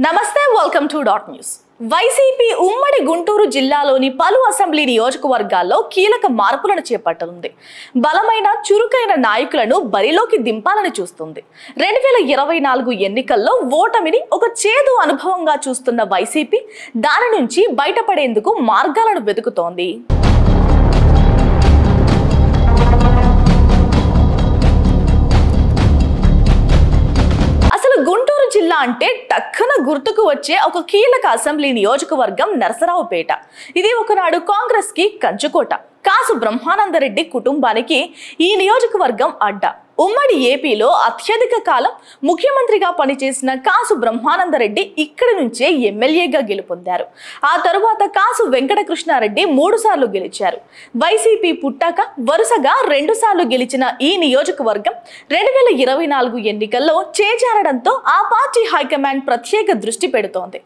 నమస్తే welcome to dot news. YCP ఉమ్మడి గుంటూరు జిల్లాలోని పలు అసెంబ్లీ నియోజకవర్గాల్లో కీలక మార్పులను చేపట్టనుంది. బలమైన చురుకైన నాయకులను బరిలోకి దింపాలని చూస్తుంది. 2024 ఎన్నికల్లో ఓటమిని ఒక చేదు అనుభవంగా చూస్తున్న వైసీపీ దాని నుంచి బయటపడేందుకు మార్గాలను వెతుకుతోంది. గుంటూరు జిల్లా అంటే టక్కున గుర్తుకు వచ్చే ఒక కీలక అసెంబ్లీ నియోజకవర్గం నరసరావుపేట. ఇది ఒకనాడు కాంగ్రెస్ కి కంచుకోట. కాసు బ్రహ్మానందరెడ్డి కుటుంబానికి ఈ నియోజకవర్గం అడ్డా. ఉమ్మడి ఏపీలో అత్యధిక కాలం ముఖ్యమంత్రిగా పనిచేసిన కాసు బ్రహ్మానందరెడ్డి ఇక్కడి నుంచే ఎమ్మెల్యేగా గెలుపొందారు. ఆ తరువాత కాసు వెంకటకృష్ణారెడ్డి 3 సార్లు గెలిచారు. వైసీపీ పుట్టాక వరుసగా 2 సార్లు గెలిచిన ఈ నియోజకవర్గం 2024 ఎన్నికల్లో చేజారడంతో ఆ పార్టీ హైకమాండ్ ప్రత్యేక దృష్టి పెడుతోంది.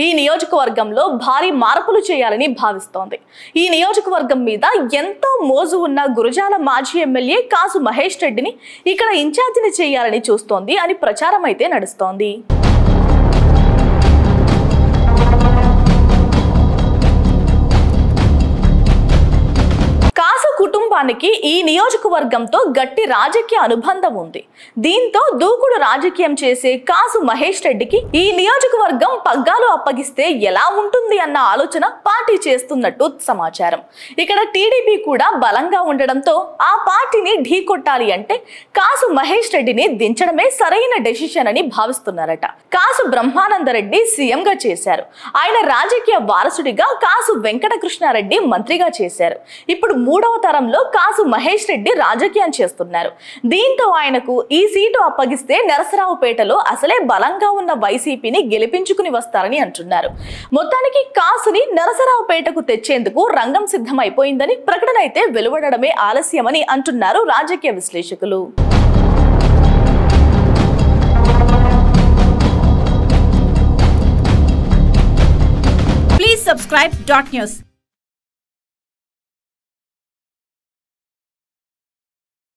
ఈ నియోజకవర్గంలో భారీ మార్పులు చేయాలని భావిస్తోంది. ఈ నియోజకవర్గం మీద ఎంతో మోజు ఉన్న గురజాల మాజీ ఎమ్మెల్యే కాసు మహేష్ రెడ్డిని ఇక్కడ ఇన్ఛార్జిని చేయాలని చూస్తోంది అని ప్రచారం అయితే నడుస్తోంది. కుటుంబానికి ఈ నియోజకవర్గంతో గట్టి రాజకీయ అనుబంధం ఉంది. దీంతో దూకుడు రాజకీయం చేసే కాసు మహేష్ రెడ్డికి ఈ నియోజకవర్గం పగ్గాలు అప్పగిస్తే ఎలా ఉంటుంది అన్న ఆలోచన పార్టీ చేస్తున్నట్టు సమాచారం. ఇక్కడ టీడీపీ కూడా బలంగా ఉండడంతో ఆ పార్టీని ఢీకొట్టాలి అంటే కాసు మహేష్ రెడ్డిని దించడమే సరైన డెసిషన్ అని భావిస్తున్నారట. కాసు బ్రహ్మానందరెడ్డి సీఎంగా చేశారు. ఆయన రాజకీయ వారసుడిగా కాసు వెంకటకృష్ణారెడ్డి మంత్రిగా చేశారు. ఇప్పుడు 3వ తరంలో కాసు మహేష్ రెడ్డి రాజకీయం చేస్తున్నారు. దీంతో ఆయనకు ఈ సీటు అప్పగిస్తే నరసరావుపేటలో అసలే బలంగా ఉన్న వైసీపీని గెలిపించుకుని వస్తారని అంటున్నారు. మొత్తానికి కాసుని నరసరావుపేటకు తెచ్చేందుకు రంగం సిద్ధమైపోయిందని ప్రకటన అయితే వెలువడడమే ఆలస్యమని అంటున్నారు రాజకీయ విశ్లేషకులు. Please subscribe Dot News.